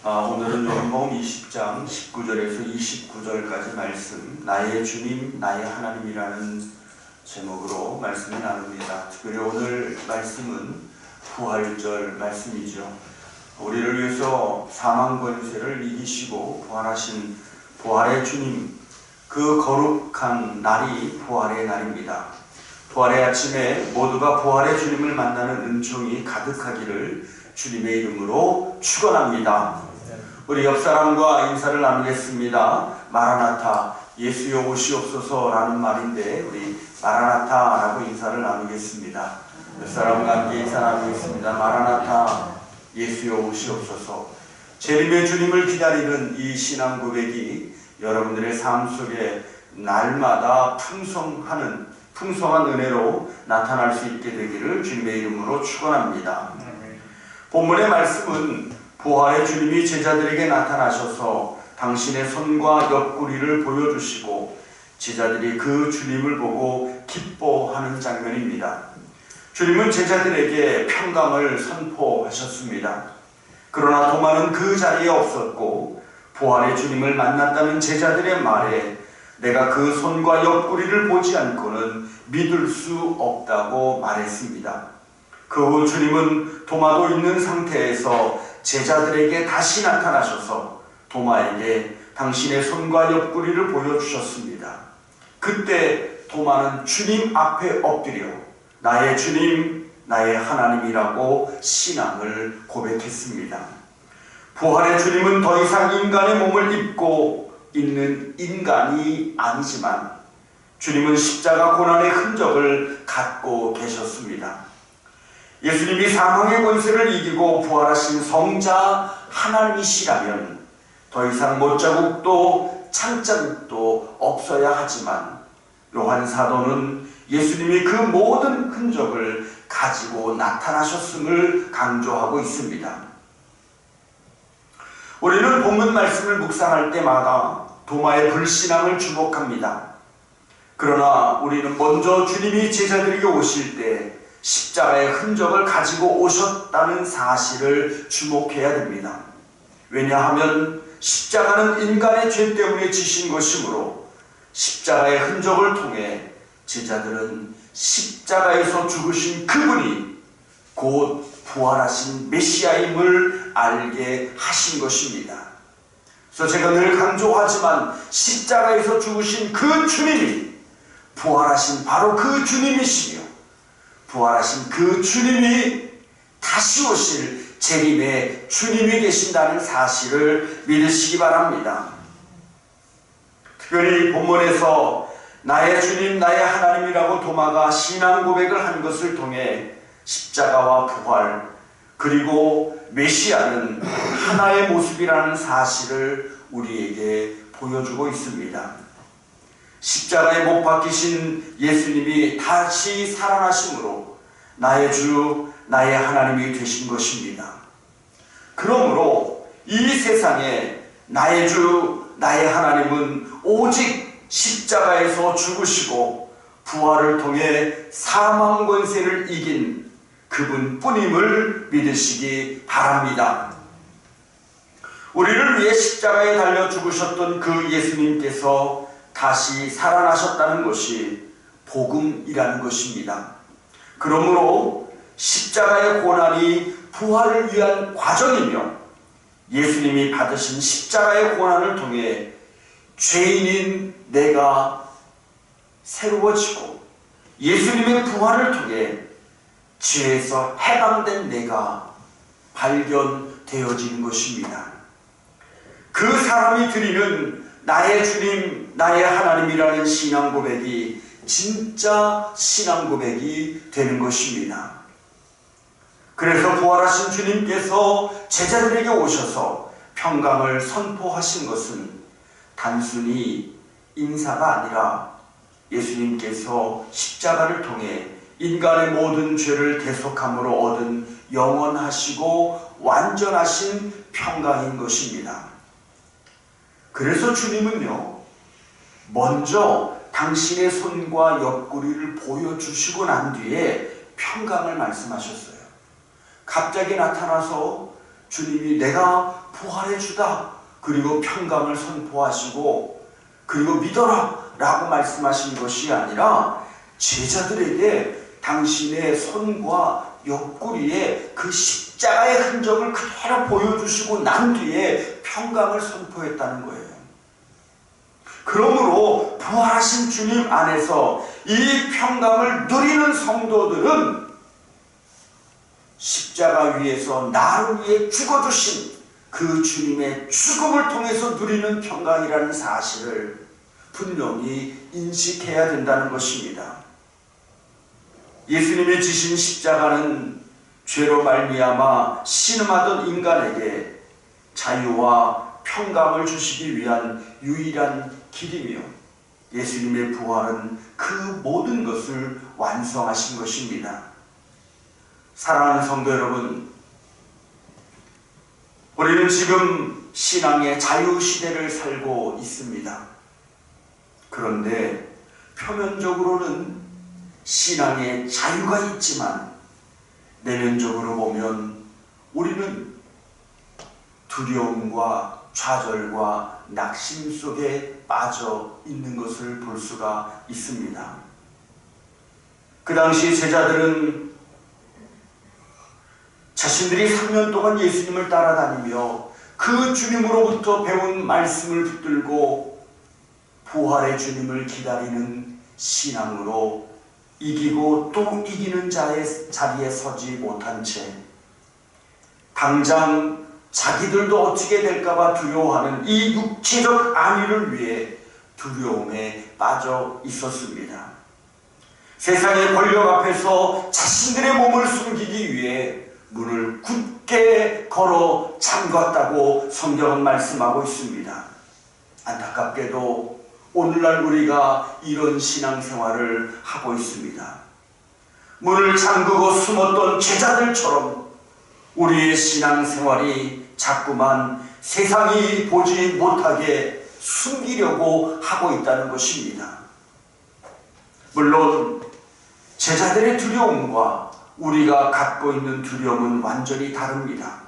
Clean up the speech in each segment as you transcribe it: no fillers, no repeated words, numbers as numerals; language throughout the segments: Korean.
오늘은 요한복음 20장 19절에서 29절까지 말씀, 나의 주님, 나의 하나님이라는 제목으로 말씀을 나눕니다. 특별히 오늘 말씀은 부활절 말씀이죠. 우리를 위해서 사망 권세를 이기시고 부활하신 부활의 주님, 그 거룩한 날이 부활의 날입니다. 부활의 아침에 모두가 부활의 주님을 만나는 은총이 가득하기를 주님의 이름으로 축원합니다. 우리 옆사람과 인사를 나누겠습니다. 마라나타, 예수여 오시옵소서라는 말인데 우리 마라나타라고 인사를 나누겠습니다. 옆사람과 함께 인사 나누겠습니다. 마라나타, 예수여 오시옵소서. 재림의 주님을 기다리는 이 신앙 고백이 여러분들의 삶 속에 날마다 풍성한 은혜로 나타날 수 있게 되기를 주님의 이름으로 축원합니다. 본문의 말씀은 부활의 주님이 제자들에게 나타나셔서 당신의 손과 옆구리를 보여주시고 제자들이 그 주님을 보고 기뻐하는 장면입니다. 주님은 제자들에게 평강을 선포하셨습니다. 그러나 도마는 그 자리에 없었고 부활의 주님을 만났다는 제자들의 말에 내가 그 손과 옆구리를 보지 않고는 믿을 수 없다고 말했습니다. 그 후 주님은 도마도 있는 상태에서 제자들에게 다시 나타나셔서 도마에게 당신의 손과 옆구리를 보여주셨습니다. 그때 도마는 주님 앞에 엎드려 나의 주님, 나의 하나님이라고 신앙을 고백했습니다. 부활의 주님은 더 이상 인간의 몸을 입고 있는 인간이 아니지만 주님은 십자가 고난의 흔적을 갖고 계셨습니다. 예수님이 사망의 권세를 이기고 부활하신 성자 하나님이시라면 더 이상 못자국도 창자국도 없어야 하지만 요한 사도는 예수님이 그 모든 흔적을 가지고 나타나셨음을 강조하고 있습니다. 우리는 본문 말씀을 묵상할 때마다 도마의 불신앙을 주목합니다. 그러나 우리는 먼저 주님이 제자들에게 오실 때 십자가의 흔적을 가지고 오셨다는 사실을 주목해야 됩니다. 왜냐하면 십자가는 인간의 죄 때문에 지신 것이므로 십자가의 흔적을 통해 제자들은 십자가에서 죽으신 그분이 곧 부활하신 메시아임을 알게 하신 것입니다. 그래서 제가 늘 강조하지만 십자가에서 죽으신 그 주님이 부활하신 바로 그 주님이시며 부활하신 그 주님이 다시 오실 재림의 주님이 계신다는 사실을 믿으시기 바랍니다. 특별히 본문에서 나의 주님, 나의 하나님이라고 도마가 신앙 고백을 한 것을 통해 십자가와 부활 그리고 메시아는 하나의 모습이라는 사실을 우리에게 보여주고 있습니다. 십자가에 못 박히신 예수님이 다시 살아나심으로 나의 주, 나의 하나님이 되신 것입니다. 그러므로 이 세상에 나의 주, 나의 하나님은 오직 십자가에서 죽으시고 부활을 통해 사망 권세를 이긴 그분뿐임을 믿으시기 바랍니다. 우리를 위해 십자가에 달려 죽으셨던 그 예수님께서 다시 살아나셨다는 것이 복음이라는 것입니다. 그러므로 십자가의 고난이 부활을 위한 과정이며 예수님이 받으신 십자가의 고난을 통해 죄인인 내가 새로워지고 예수님의 부활을 통해 죄에서 해방된 내가 발견되어지는 것입니다. 그 사람이 드리는 나의 주님, 나의 하나님이라는 신앙 고백이 진짜 신앙 고백이 되는 것입니다. 그래서 부활하신 주님께서 제자들에게 오셔서 평강을 선포하신 것은 단순히 인사가 아니라 예수님께서 십자가를 통해 인간의 모든 죄를 대속함으로 얻은 영원하시고 완전하신 평강인 것입니다. 그래서 주님은요, 먼저 당신의 손과 옆구리를 보여주시고 난 뒤에 평강을 말씀하셨어요. 갑자기 나타나서 주님이 내가 부활의 주다, 그리고 평강을 선포하시고 그리고 믿어라 라고 말씀하신 것이 아니라 제자들에게 당신의 손과 옆구리에 그 십자가의 흔적을 그대로 보여주시고 난 뒤에 평강을 선포했다는 거예요. 그러므로 부활하신 주님 안에서 이 평강을 누리는 성도들은 십자가 위에서 나를 위해 죽어주신 그 주님의 죽음을 통해서 누리는 평강이라는 사실을 분명히 인식해야 된다는 것입니다. 예수님이 지신 십자가는 죄로 말미암아 신음하던 인간에게 자유와 평강을 주시기 위한 유일한 길이며 예수님의 부활은 그 모든 것을 완성하신 것입니다. 사랑하는 성도 여러분, 우리는 지금 신앙의 자유시대를 살고 있습니다. 그런데 표면적으로는 신앙의 자유가 있지만 내면적으로 보면 우리는 두려움과 좌절과 낙심 속에 빠져 있는 것을 볼 수가 있습니다. 그 당시 제자들은 자신들이 3년 동안 예수님을 따라다니며 그 주님으로부터 배운 말씀을 붙들고 부활의 주님을 기다리는 신앙으로 이기고 또 이기는 자의 자리에 서지 못한 채 당장 자기들도 어떻게 될까봐 두려워하는 이 육체적 안위를 위해 두려움에 빠져 있었습니다. 세상의 권력 앞에서 자신들의 몸을 숨기기 위해 문을 굳게 걸어 잠갔다고 성경은 말씀하고 있습니다. 안타깝게도 오늘날 우리가 이런 신앙생활을 하고 있습니다. 문을 잠그고 숨었던 제자들처럼 우리의 신앙생활이 자꾸만 세상이 보지 못하게 숨기려고 하고 있다는 것입니다. 물론 제자들의 두려움과 우리가 갖고 있는 두려움은 완전히 다릅니다.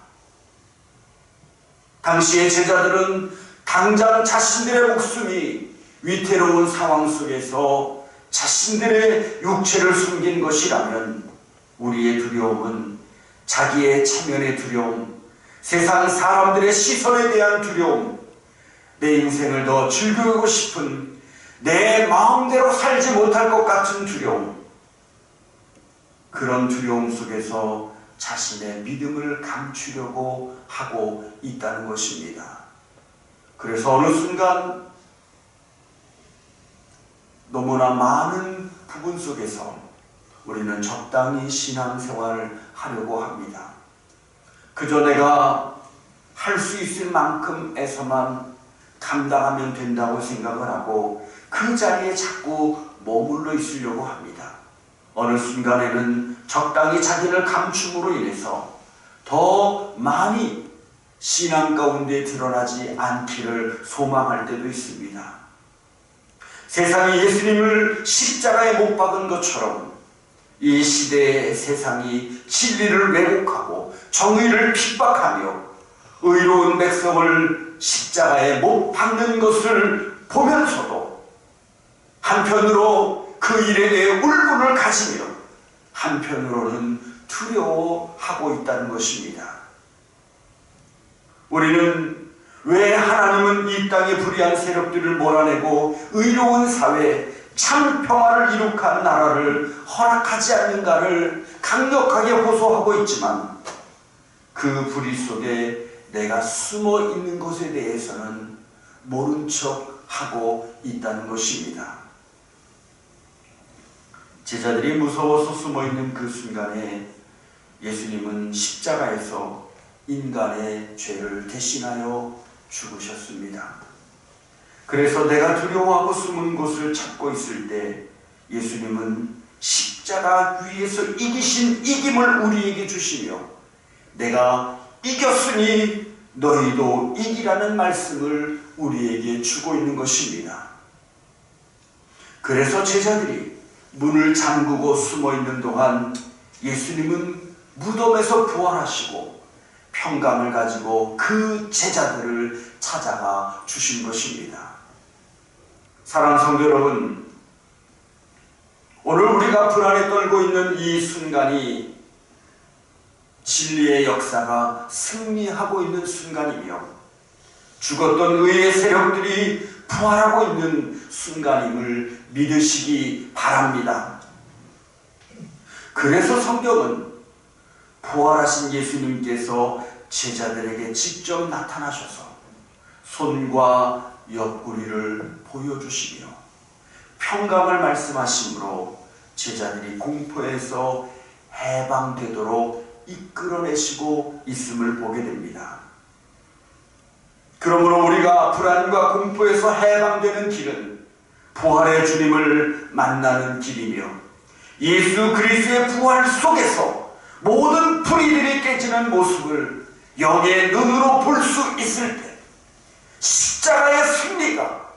당시의 제자들은 당장 자신들의 목숨이 위태로운 상황 속에서 자신들의 육체를 숨긴 것이라면 우리의 두려움은 자기의 체면의 두려움, 세상 사람들의 시선에 대한 두려움, 내 인생을 더 즐기고 싶은 내 마음대로 살지 못할 것 같은 두려움, 그런 두려움 속에서 자신의 믿음을 감추려고 하고 있다는 것입니다. 그래서 어느 순간 너무나 많은 부분 속에서 우리는 적당히 신앙생활을 하려고 합니다. 그저 내가 할 수 있을 만큼에서만 감당하면 된다고 생각을 하고 그 자리에 자꾸 머물러 있으려고 합니다. 어느 순간에는 적당히 자기를 감춤으로 인해서 더 많이 신앙 가운데 드러나지 않기를 소망할 때도 있습니다. 세상이 예수님을 십자가에 못 박은 것처럼 이 시대의 세상이 진리를 왜곡하고 정의를 핍박하며 의로운 백성을 십자가에 못 박는 것을 보면서도 한편으로 그 일에 대해 울분을 가지며 한편으로는 두려워하고 있다는 것입니다. 우리는 왜 하나님은 이 땅의 불의한 세력들을 몰아내고 의로운 사회, 참 평화를 이룩한 나라를 허락하지 않는가를 강력하게 호소하고 있지만 그 불의 속에 내가 숨어 있는 것에 대해서는 모른 척 하고 있다는 것입니다. 제자들이 무서워서 숨어 있는 그 순간에 예수님은 십자가에서 인간의 죄를 대신하여 죽으셨습니다. 그래서 내가 두려워하고 숨은 곳을 찾고 있을 때 예수님은 십자가 위에서 이기신 이김을 우리에게 주시며 내가 이겼으니 너희도 이기라는 말씀을 우리에게 주고 있는 것입니다. 그래서 제자들이 문을 잠그고 숨어 있는 동안 예수님은 무덤에서 부활하시고 평강을 가지고 그 제자들을 찾아가 주신 것입니다. 사랑하는 성도 여러분, 오늘 우리가 불안에 떨고 있는 이 순간이 진리의 역사가 승리하고 있는 순간이며 죽었던 의의 세력들이 부활하고 있는 순간임을 믿으시기 바랍니다. 그래서 성경은 부활하신 예수님께서 제자들에게 직접 나타나셔서 손과 옆구리를 보여주시며 평강을 말씀하심으로 제자들이 공포에서 해방되도록 이끌어내시고 있음을 보게 됩니다. 그러므로 우리가 불안과 공포에서 해방되는 길은 부활의 주님을 만나는 길이며 예수 그리스도의 부활 속에서 모든 불의들이 깨지는 모습을 영의 눈으로 볼 수 있을 때 십자가의 승리가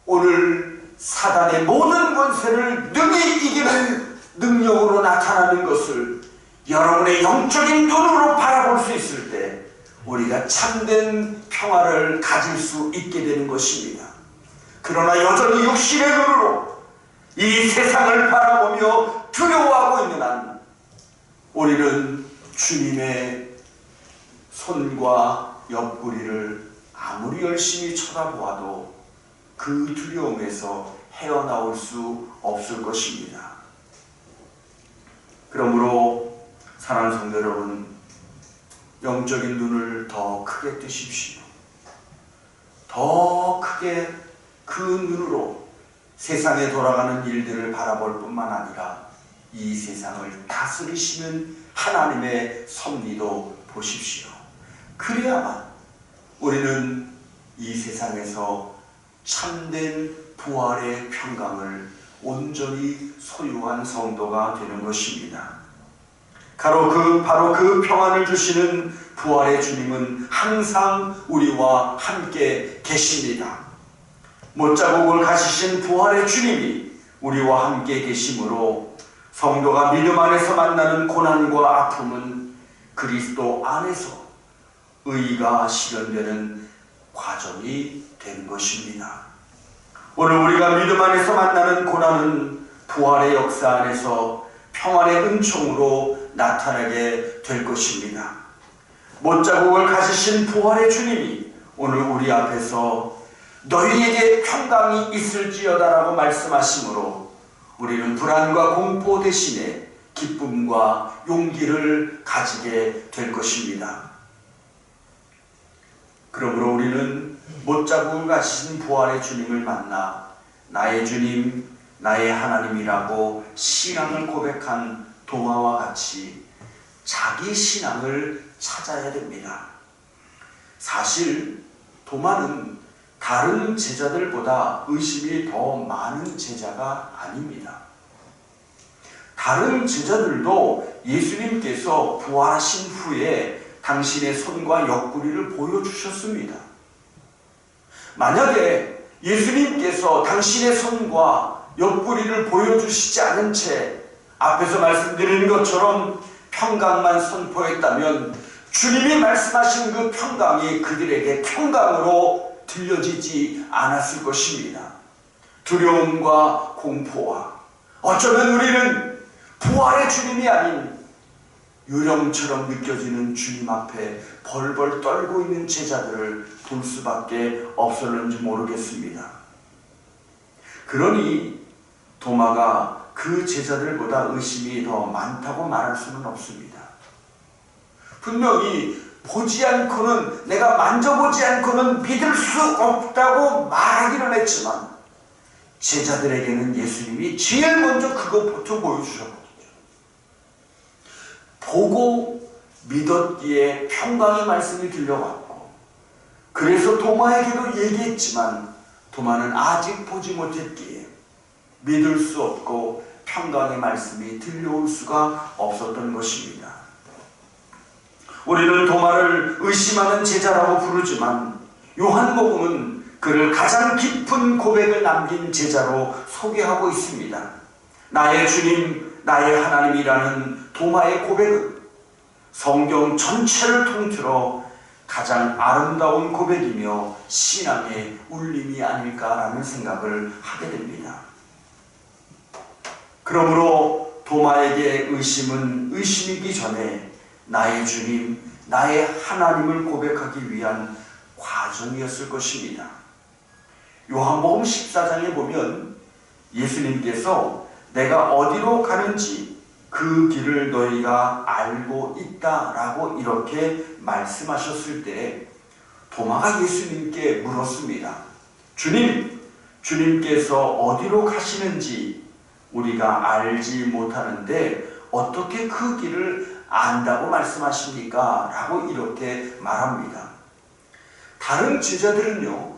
오늘 사단의 모든 권세를 능히 이기는 능력으로 나타나는 것을 여러분의 영적인 눈으로 바라볼 수 있을 때 우리가 참된 평화를 가질 수 있게 되는 것입니다. 그러나 여전히 육신의 눈으로 이 세상을 바라보며 두려워하고 있는 한 우리는 주님의 손과 옆구리를 아무리 열심히 쳐다보아도 그 두려움에서 헤어나올 수 없을 것입니다. 그러므로 사랑하는 성도 여러분, 영적인 눈을 더 크게 뜨십시오. 더 크게 그 눈으로 세상에 돌아가는 일들을 바라볼 뿐만 아니라 이 세상을 다스리시는 하나님의 섭리도 보십시오. 그래야만 우리는 이 세상에서 참된 부활의 평강을 온전히 소유한 성도가 되는 것입니다. 바로 그 평안을 주시는 부활의 주님은 항상 우리와 함께 계십니다. 못자국을 가지신 부활의 주님이 우리와 함께 계심으로 성도가 믿음 안에서 만나는 고난과 아픔은 그리스도 안에서 의가 실현되는 과정이 된 것입니다. 오늘 우리가 믿음 안에서 만나는 고난은 부활의 역사 안에서 평안의 은총으로 나타나게 될 것입니다. 못자국을 가지신 부활의 주님이 오늘 우리 앞에서 너희에게 평강이 있을지어다라고 말씀하시므로 우리는 불안과 공포 대신에 기쁨과 용기를 가지게 될 것입니다. 그러므로 우리는 못자국을 가지신 부활의 주님을 만나 나의 주님, 나의 하나님이라고 신앙을 고백한 도마와 같이 자기 신앙을 찾아야 됩니다. 사실 도마는 다른 제자들보다 의심이 더 많은 제자가 아닙니다. 다른 제자들도 예수님께서 부활하신 후에 당신의 손과 옆구리를 보여주셨습니다. 만약에 예수님께서 당신의 손과 옆구리를 보여주시지 않은 채 앞에서 말씀드린 것처럼 평강만 선포했다면 주님이 말씀하신 그 평강이 그들에게 평강으로 들려지지 않았을 것입니다. 두려움과 공포와 어쩌면 우리는 부활의 주님이 아닌 유령처럼 느껴지는 주님 앞에 벌벌 떨고 있는 제자들을 볼 수밖에 없었는지 모르겠습니다. 그러니 도마가 그 제자들보다 의심이 더 많다고 말할 수는 없습니다. 분명히 보지 않고는, 내가 만져보지 않고는 믿을 수 없다고 말하기는 했지만 제자들에게는 예수님이 제일 먼저 그것부터 보여주셨거든요. 보고 믿었기에 평강의 말씀이 들려왔고, 그래서 도마에게도 얘기했지만 도마는 아직 보지 못했기에 믿을 수 없고 평강의 말씀이 들려올 수가 없었던 것입니다. 우리는 도마를 의심하는 제자라고 부르지만 요한복음은 그를 가장 깊은 고백을 남긴 제자로 소개하고 있습니다. 나의 주님, 나의 하나님이라는 도마의 고백은 성경 전체를 통틀어 가장 아름다운 고백이며 신앙의 울림이 아닐까라는 생각을 하게 됩니다. 그러므로 도마에게 의심은 의심이기 전에 나의 주님, 나의 하나님을 고백하기 위한 과정이었을 것입니다. 요한복음 14장에 보면 예수님께서 내가 어디로 가는지 그 길을 너희가 알고 있다라고 이렇게 말씀하셨을 때 도마가 예수님께 물었습니다. 주님, 주님께서 어디로 가시는지 우리가 알지 못하는데 어떻게 그 길을 안다고 말씀하십니까? 라고 이렇게 말합니다. 다른 제자들은요,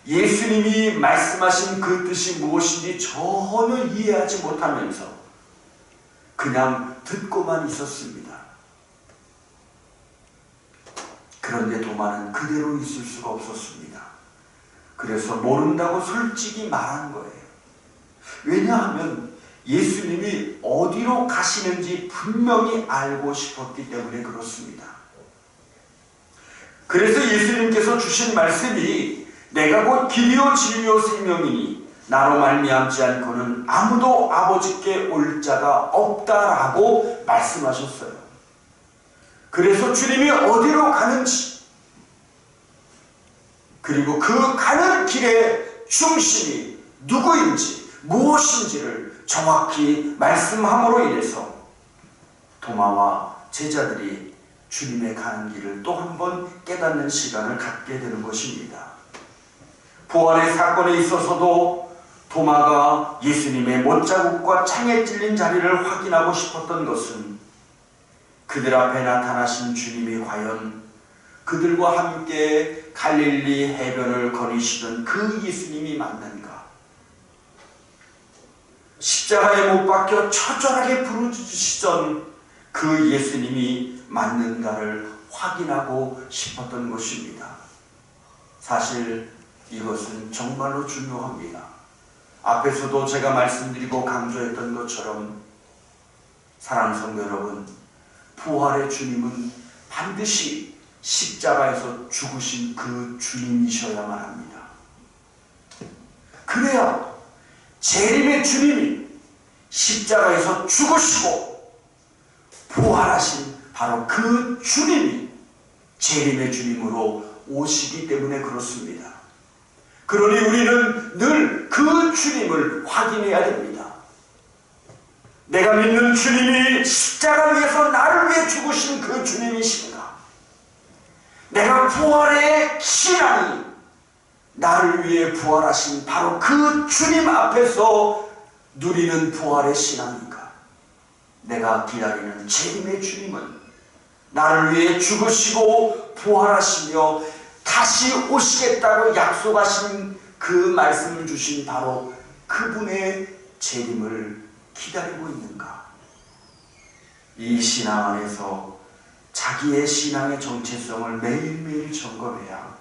예수님이 말씀하신 그 뜻이 무엇인지 전혀 이해하지 못하면서 그냥 듣고만 있었습니다. 그런데 도마는 그대로 있을 수가 없었습니다. 그래서 모른다고 솔직히 말한 거예요. 왜냐하면 예수님이 어디로 가시는지 분명히 알고 싶었기 때문에 그렇습니다. 그래서 예수님께서 주신 말씀이 내가 곧 길이요 진리요 생명이니 나로 말미암지 않고는 아무도 아버지께 올 자가 없다라고 말씀하셨어요. 그래서 주님이 어디로 가는지, 그리고 그 가는 길의 중심이 누구인지 무엇인지를 정확히 말씀함으로 인해서 도마와 제자들이 주님의 가는 길을 또 한 번 깨닫는 시간을 갖게 되는 것입니다. 부활의 사건에 있어서도 도마가 예수님의 못자국과 창에 찔린 자리를 확인하고 싶었던 것은 그들 앞에 나타나신 주님이 과연 그들과 함께 갈릴리 해변을 거니시던 그 예수님이 맞는가? 십자가에 못 박혀 처절하게 부르짖으시던 그 예수님이 맞는가를 확인하고 싶었던 것입니다. 사실 이것은 정말로 중요합니다. 앞에서도 제가 말씀드리고 강조했던 것처럼 사랑하는 성도 여러분, 부활의 주님은 반드시 십자가에서 죽으신 그 주님이셔야만 합니다. 그래야 재림의 주님이 십자가에서 죽으시고 부활하신 바로 그 주님이 재림의 주님으로 오시기 때문에 그렇습니다. 그러니 우리는 늘 그 주님을 확인해야 됩니다. 내가 믿는 주님이 십자가 위에서 나를 위해 죽으신 그 주님이신가? 내가 부활의 신앙이 나를 위해 부활하신 바로 그 주님 앞에서 누리는 부활의 신앙인가? 내가 기다리는 재림의 주님은 나를 위해 죽으시고 부활하시며 다시 오시겠다고 약속하신 그 말씀을 주신 바로 그분의 재림을 기다리고 있는가? 이 신앙 안에서 자기의 신앙의 정체성을 매일매일 점검해야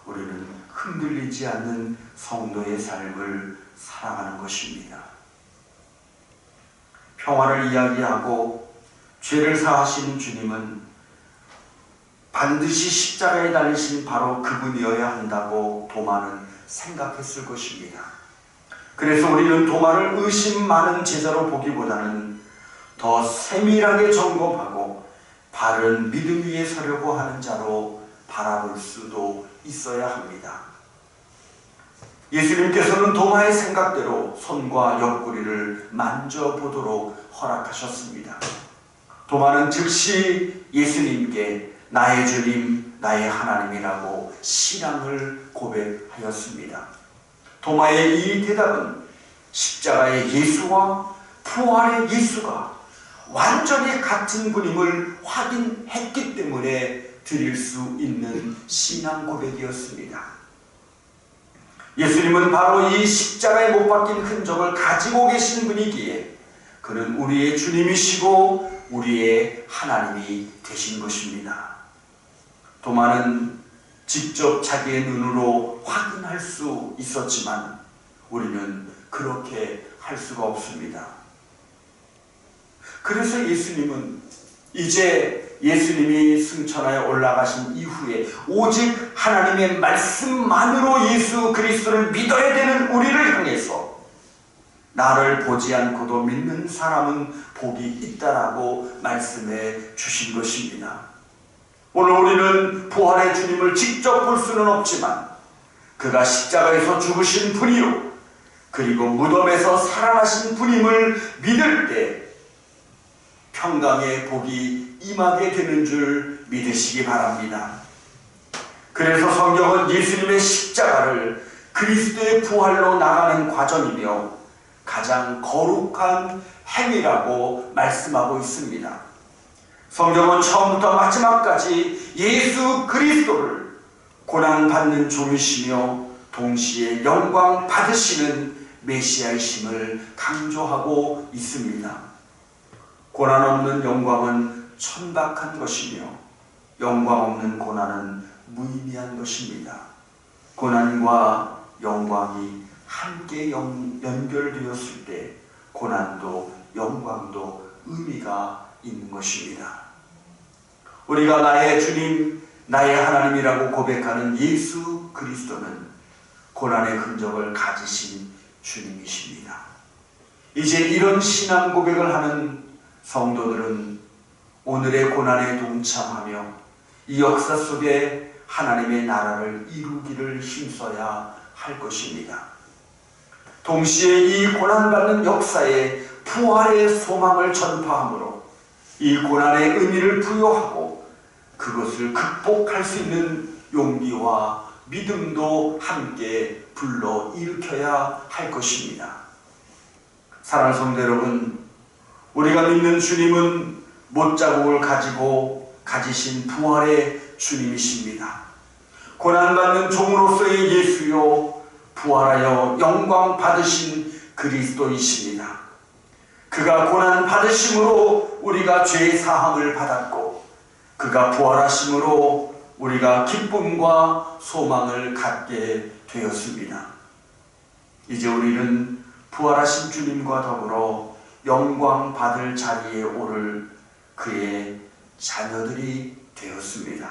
우리는 흔들리지 않는 성도의 삶을 살아가는 것입니다. 평화를 이야기하고 죄를 사하시는 주님은 반드시 십자가에 달리신 바로 그분이어야 한다고 도마는 생각했을 것입니다. 그래서 우리는 도마를 의심 많은 제자로 보기보다는 더 세밀하게 점검하고 바른 믿음 위에 서려고 하는 자로 바라볼 수도 있어야 합니다. 예수님께서는 도마의 생각대로 손과 옆구리를 만져보도록 허락하셨습니다. 도마는 즉시 예수님께 나의 주님, 나의 하나님이라고 신앙을 고백하였습니다. 도마의 이 대답은 십자가의 예수와 부활의 예수가 완전히 같은 분임을 확인했기 때문에 드릴 수 있는 신앙 고백이었습니다. 예수님은 바로 이 십자가에 못 박힌 흔적을 가지고 계신 분이기에 그는 우리의 주님이시고 우리의 하나님이 되신 것입니다. 도마는 직접 자기의 눈으로 확인할 수 있었지만 우리는 그렇게 할 수가 없습니다. 그래서 예수님은 이제 예수님이 승천하여 올라가신 이후에 오직 하나님의 말씀만으로 예수 그리스도를 믿어야 되는 우리를 향해서 나를 보지 않고도 믿는 사람은 복이 있다라고 말씀해 주신 것입니다. 오늘 우리는 부활의 주님을 직접 볼 수는 없지만 그가 십자가에서 죽으신 분이요 그리고 무덤에서 살아나신 분임을 믿을 때 평강의 복이 임하게 되는 줄 믿으시기 바랍니다. 그래서 성경은 예수님의 십자가를 그리스도의 부활로 나가는 과정이며 가장 거룩한 행위라고 말씀하고 있습니다. 성경은 처음부터 마지막까지 예수 그리스도를 고난받는 종이시며 동시에 영광 받으시는 메시아이심을 강조하고 있습니다. 고난 없는 영광은 천박한 것이며 영광 없는 고난은 무의미한 것입니다. 고난과 영광이 함께 연결되었을 때 고난도 영광도 의미가 있는 것입니다. 우리가 나의 주님, 나의 하나님이라고 고백하는 예수 그리스도는 고난의 흔적을 가지신 주님이십니다. 이제 이런 신앙 고백을 하는 성도들은 오늘의 고난에 동참하며 이 역사 속에 하나님의 나라를 이루기를 힘써야 할 것입니다. 동시에 이 고난받는 역사에 부활의 소망을 전파함으로 이 고난의 의미를 부여하고 그것을 극복할 수 있는 용기와 믿음도 함께 불러 일으켜야 할 것입니다. 사랑하는 성도 여러분, 우리가 믿는 주님은 못자국을 가지고 가지신 부활의 주님이십니다. 고난받는 종으로서의 예수요 부활하여 영광 받으신 그리스도이십니다. 그가 고난 받으심으로 우리가 죄 사함을 받았고 그가 부활하심으로 우리가 기쁨과 소망을 갖게 되었습니다. 이제 우리는 부활하신 주님과 더불어 영광 받을 자리에 오를 그의 자녀들이 되었습니다.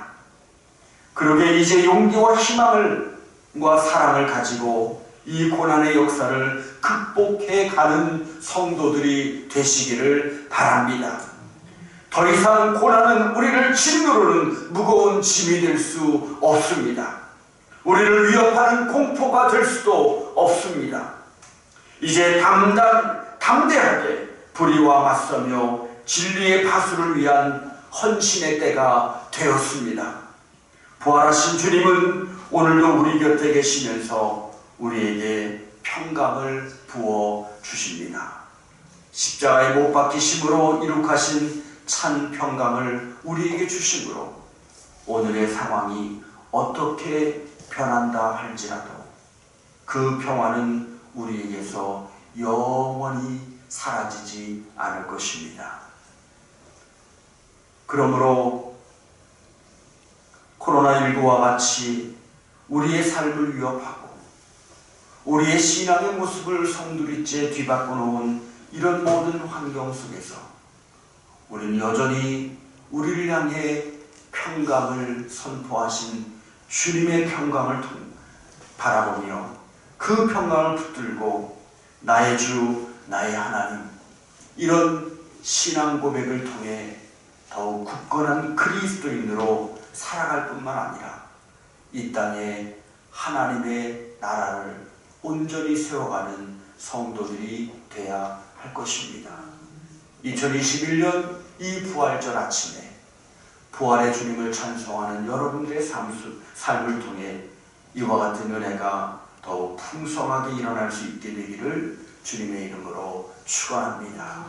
그러게 이제 용기와 희망과 사랑을 가지고 이 고난의 역사를 극복해 가는 성도들이 되시기를 바랍니다. 더 이상 고난은 우리를 짓누르는 무거운 짐이 될 수 없습니다. 우리를 위협하는 공포가 될 수도 없습니다. 이제 담대하게 불의와 맞서며 진리의 파수를 위한 헌신의 때가 되었습니다. 부활하신 주님은 오늘도 우리 곁에 계시면서 우리에게 평강을 부어 주십니다. 십자가에 못 박히심으로 이룩하신 찬 평강을 우리에게 주심으로 오늘의 상황이 어떻게 변한다 할지라도 그 평화는 우리에게서 영원히 사라지지 않을 것입니다. 그러므로 코로나19와 같이 우리의 삶을 위협하고 우리의 신앙의 모습을 송두리째 뒤바꿔 놓은 이런 모든 환경 속에서 우리는 여전히 우리를 향해 평강을 선포하신 주님의 평강을 바라보며 그 평강을 붙들고 나의 주, 나의 하나님, 이런 신앙 고백을 통해 더욱 굳건한 그리스도인으로 살아갈 뿐만 아니라 이 땅에 하나님의 나라를 온전히 세워가는 성도들이 되어야 할 것입니다. 2021년 이 부활절 아침에 부활의 주님을 찬송하는 여러분들의 삶을 통해 이와 같은 은혜가 더욱 풍성하게 일어날 수 있게 되기를 주님의 이름으로 축원합니다.